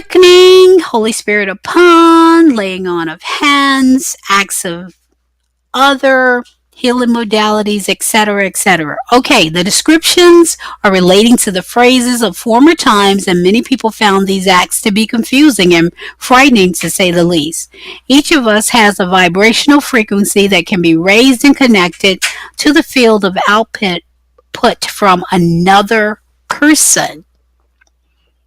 quickening, Holy Spirit upon, laying on of hands, acts of other healing modalities, etc., etc. Okay, the descriptions are relating to the phrases of former times, and many people found these acts to be confusing and frightening, to say the least. Each of us has a vibrational frequency that can be raised and connected to the field of output from another person.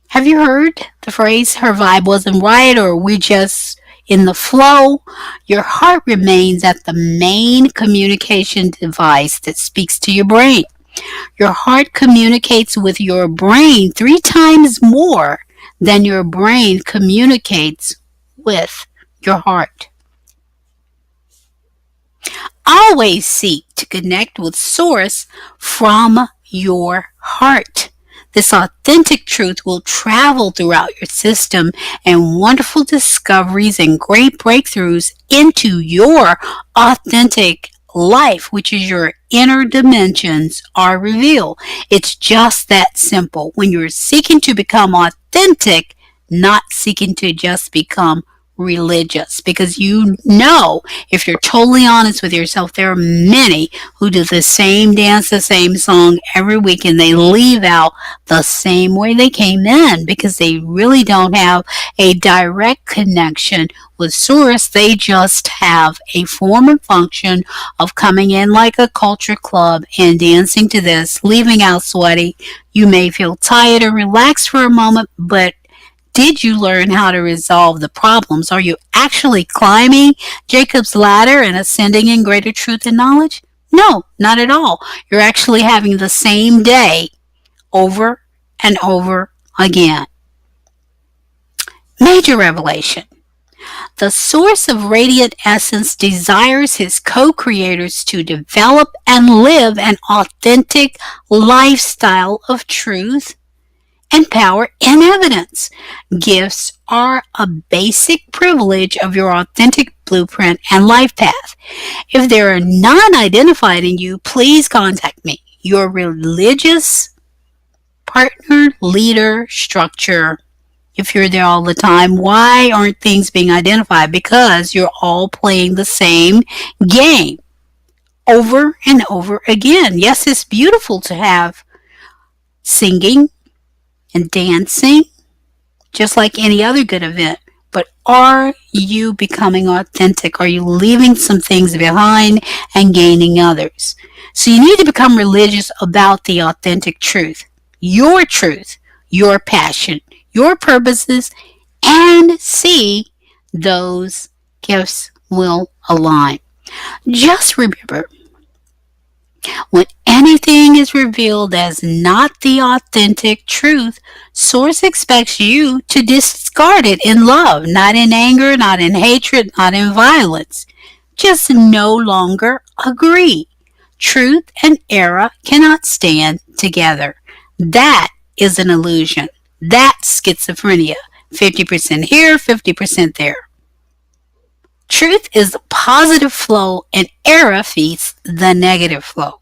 Have you heard the phrase, her vibe wasn't right, or we just in the flow? Your heart remains at the main communication device that speaks to your brain. Your heart communicates with your brain 3 times more than your brain communicates with your heart. Always seek to connect with Source from your heart. This authentic truth will travel throughout your system, and wonderful discoveries and great breakthroughs into your authentic life, which is your inner dimensions, are revealed. It's just that simple. When you're seeking to become authentic, not seeking to just become religious, because you know, if you're totally honest with yourself, there are many who do the same dance, the same song every week, and they leave out the same way they came in because they really don't have a direct connection with Source. They just have a form and function of coming in like a culture club and dancing to this, leaving out sweaty. You may feel tired or relaxed for a moment, but did you learn how to resolve the problems? Are you actually climbing Jacob's ladder and ascending in greater truth and knowledge? No, not at all. You're actually having the same day over and over again. Major revelation. The Source of radiant essence desires his co-creators to develop and live an authentic lifestyle of truth and power in evidence. Gifts are a basic privilege of your authentic blueprint and life path. If there are none identified in you, please contact me. Your religious partner, leader, structure. If you're there all the time, why aren't things being identified? Because you're all playing the same game over and over again. Yes, it's beautiful to have singing and dancing, just like any other good event. But are you becoming authentic? Are you leaving some things behind and gaining others? So you need to become religious about the authentic truth, your passion, your purposes, and see those gifts will align. Just remember, when anything is revealed as not the authentic truth, Source expects you to discard it in love, not in anger, not in hatred, not in violence. Just no longer agree. Truth and error cannot stand together. That is an illusion. That's schizophrenia. 50% here, 50% there. Truth is the positive flow, and error feeds the negative flow.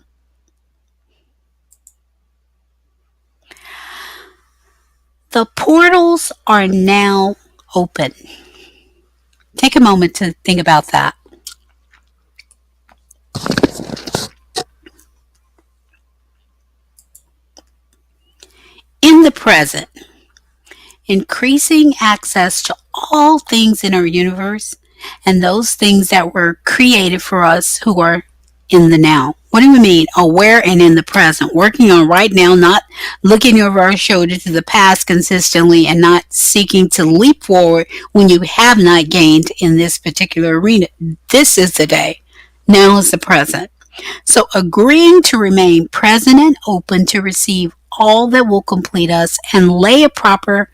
The portals are now open. Take a moment to think about that. In the present, increasing access to all things in our universe and those things that were created for us who are in the now. What do we mean? Aware and in the present. Working on right now, not looking over our shoulder to the past consistently and not seeking to leap forward when you have not gained in this particular arena. This is the day. Now is the present. So agreeing to remain present and open to receive all that will complete us and lay a proper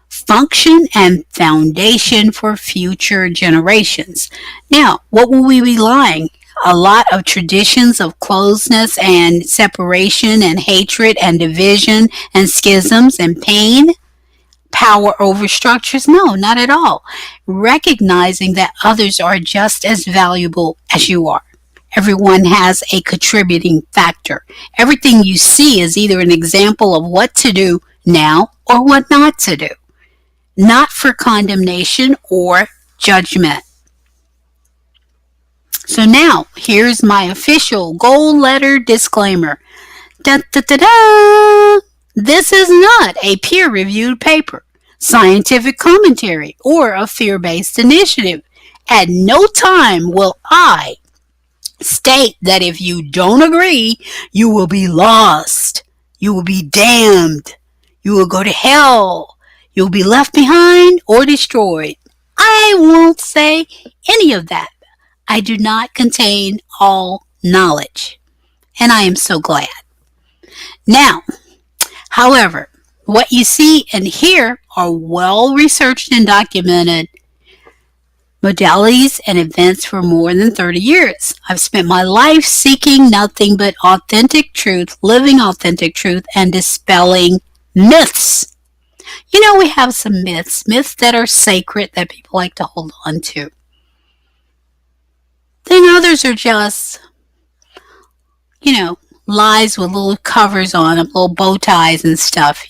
function and foundation for future generations. Now, what will we be lying? A lot of traditions of closeness and separation and hatred and division and schisms and pain, power over structures? No, not at all. Recognizing that others are just as valuable as you are. Everyone has a contributing factor. Everything you see is either an example of what to do now or what not to do. not for condemnation or judgment. So now, here's my official gold letter disclaimer. Da, da, da, da. This is not a peer-reviewed paper, scientific commentary, or a fear-based initiative. At no time will I state that if you don't agree, you will be lost, you will be damned, you will go to hell, you will be left behind or destroyed. I won't say any of that. I do not contain all knowledge, and I am so glad. Now, however, what you see and hear are well researched and documented modalities and events for more than 30 years. I've spent my life seeking nothing but authentic truth, living authentic truth, and dispelling myths. You know, we have some myths that are sacred that people like to hold on to. Then others are just, lies with little covers on them, little bow ties and stuff,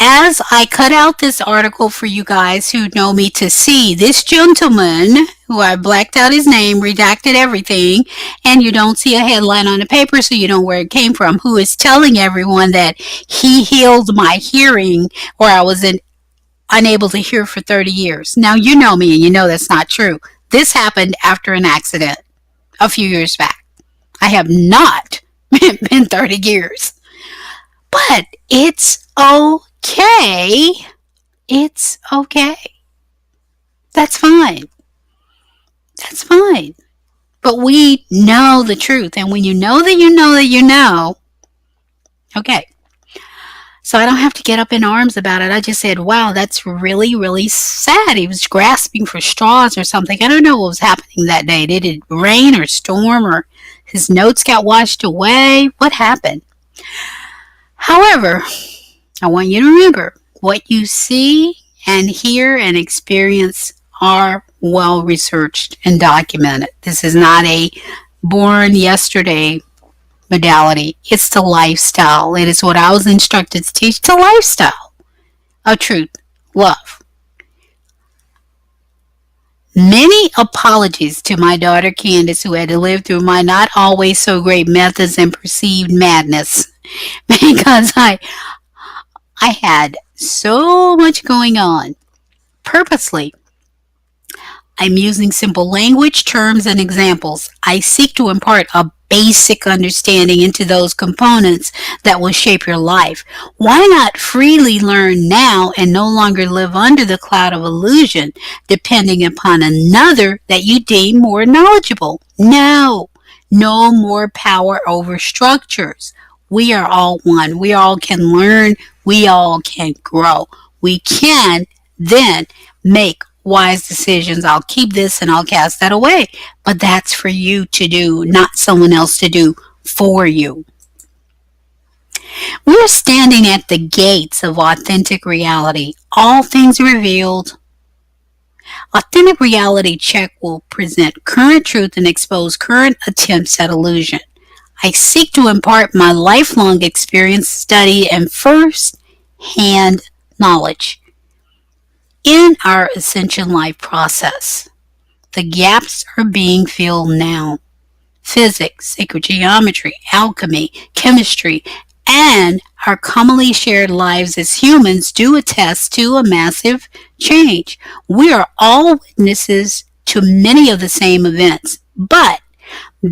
As I cut out this article for you guys who know me to see, this gentleman, who I blacked out his name, redacted everything, and you don't see a headline on the paper so you know where it came from, who is telling everyone that he healed my hearing or I was unable to hear for 30 years. Now, you know me and you know that's not true. This happened after an accident a few years back. I have not been 30 years. But it's okay. It's okay. That's fine. That's fine. But we know the truth. And when you know that you know that you know, okay. So I don't have to get up in arms about it. I just said, wow, that's really, really sad. He was grasping for straws or something. I don't know what was happening that day. Did it rain or storm or his notes got washed away? What happened? However, I want you to remember what you see and hear and experience are well researched and documented. This is not a born yesterday modality. It's the lifestyle. It is what I was instructed to teach, the lifestyle of truth, love. Many apologies to my daughter Candace, who had to live through my not always so great methods and perceived madness, because I had so much going on. Purposely, I'm using simple language, terms, and examples. I seek to impart a basic understanding into those components that will shape your life. Why not freely learn now and no longer live under the cloud of illusion, depending upon another that you deem more knowledgeable? No more power over structures. We are all one. We all can learn. We all can grow. We can then make wise decisions. I'll keep this and I'll cast that away. But that's for you to do, not someone else to do for you. We're standing at the gates of authentic reality. All things revealed. Authentic reality check will present current truth and expose current attempts at illusion. I seek to impart my lifelong experience, study, and first-hand knowledge in our ascension life process. The gaps are being filled now. Physics, sacred geometry, alchemy, chemistry, and our commonly shared lives as humans do attest to a massive change. We are all witnesses to many of the same events, but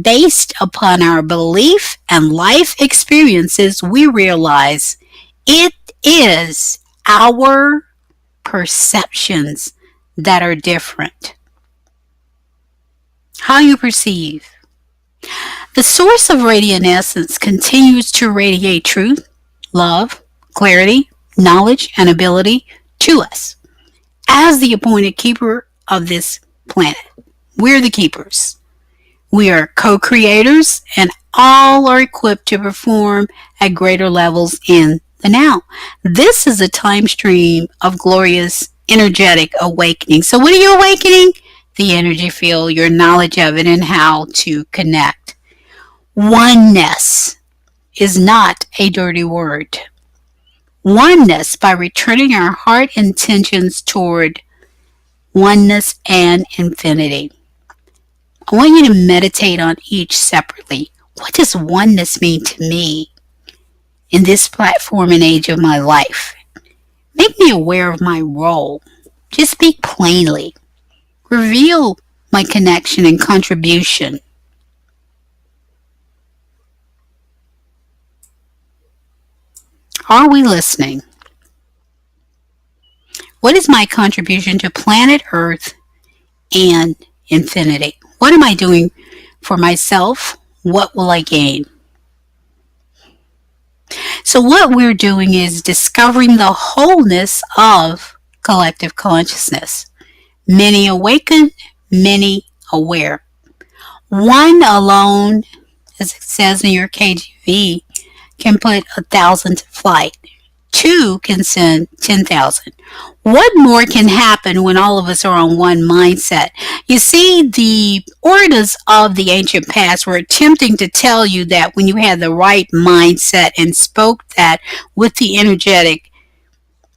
based upon our belief and life experiences, we realize it is our perceptions that are different. How you perceive. The source of radiant essence continues to radiate truth, love, clarity, knowledge, and ability to us. As the appointed keeper of this planet, we're the keepers. We are co-creators, and all are equipped to perform at greater levels in the now. This is a time stream of glorious, energetic awakening. So what are you awakening? The energy field, your knowledge of it, and how to connect. Oneness is not a dirty word. Oneness by returning our heart intentions toward oneness and infinity. I want you to meditate on each separately. What does oneness mean to me in this platform and age of my life? Make me aware of my role. Just speak plainly. Reveal my connection and contribution. Are we listening? What is my contribution to planet Earth and infinity? What am I doing for myself? What will I gain? So what we're doing is discovering the wholeness of collective consciousness. Many awakened, many aware. One alone, as it says in your KGV, can put 1,000 to flight. Two can send 10,000. What more can happen when all of us are on one mindset? You see, the orators of the ancient past were attempting to tell you that when you had the right mindset and spoke that with the energetic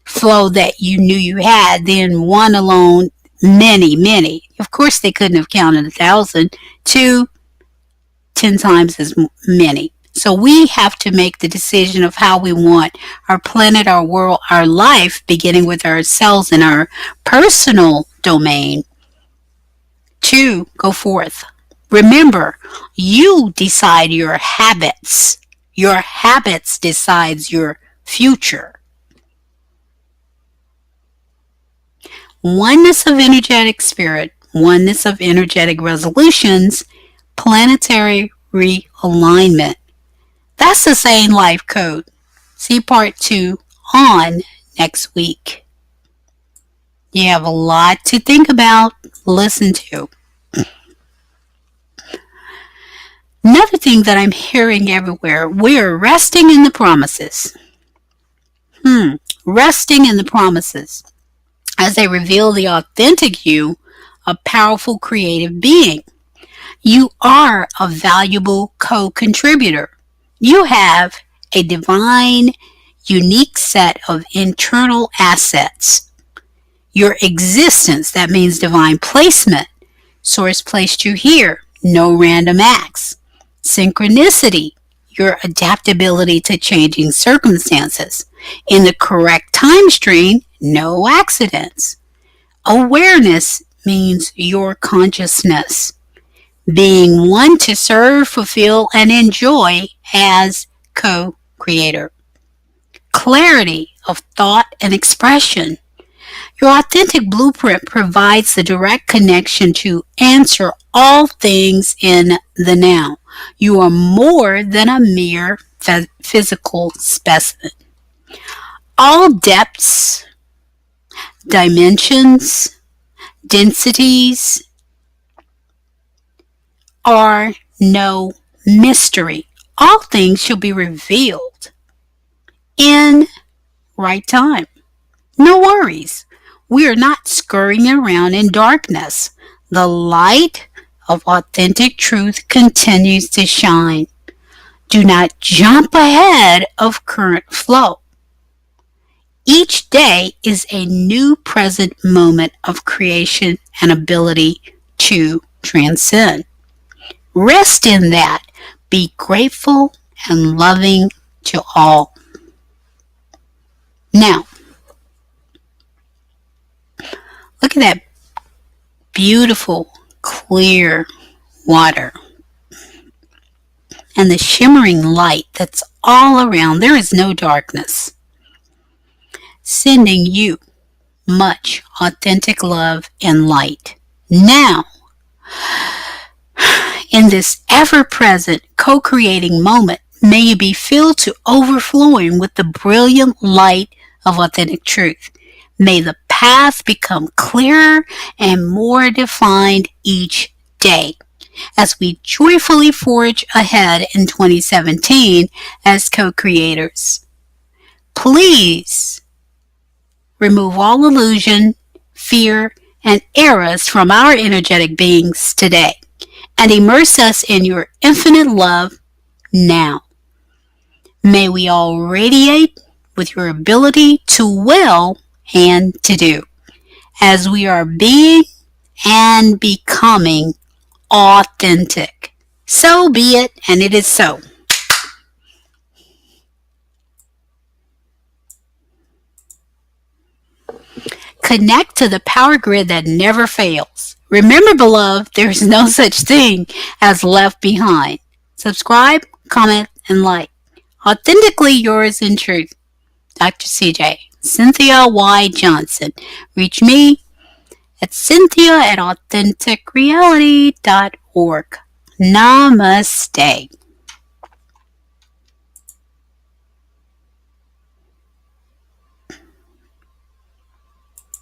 flow that you knew you had, then one alone, many, many. Of course, they couldn't have counted 1,000. Two, 10 times as many. So we have to make the decision of how we want our planet, our world, our life, beginning with ourselves in our personal domain, to go forth. Remember, you decide your habits. Your habits decides your future. Oneness of energetic spirit, oneness of energetic resolutions, planetary realignment. That's the same life code. See part 2 on next week. You have a lot to think about, listen to. Another thing that I'm hearing everywhere, we're resting in the promises. Resting in the promises as they reveal the authentic you, a powerful creative being. You are a valuable co-contributor. You have a divine, unique set of internal assets. Your existence, that means divine placement. Source placed you here, no random acts. Synchronicity, your adaptability to changing circumstances. In the correct time stream, no accidents. Awareness means your consciousness. Being one to serve, fulfill, and enjoy as co-creator. Clarity of thought and expression. Your authentic blueprint provides the direct connection to answer all things in the now. You are more than a mere physical specimen. All depths, dimensions, densities are no mystery. All things shall be revealed in right time. No worries. We are not scurrying around in darkness. The light of authentic truth continues to shine. Do not jump ahead of current flow. Each day is a new present moment of creation and ability to transcend. Rest in that. Be grateful and loving to all. Now, look at that beautiful, clear water and the shimmering light that's all around. There is no darkness. Sending you much authentic love and light. Now, in this ever-present co-creating moment, may you be filled to overflowing with the brilliant light of authentic truth. May the path become clearer and more defined each day as we joyfully forge ahead in 2017 as co-creators. Please remove all illusion, fear, and errors from our energetic beings today and immerse us in your infinite love now. May we all radiate, with your ability to will and to do, as we are being and becoming authentic. So be it, and it is so. Connect to the power grid that never fails. Remember, beloved, there is no such thing as left behind. Subscribe, comment, and like. Authentically yours in truth. Dr. CJ. Cynthia Y. Johnson. Reach me at cynthia at authenticreality.org. Namaste.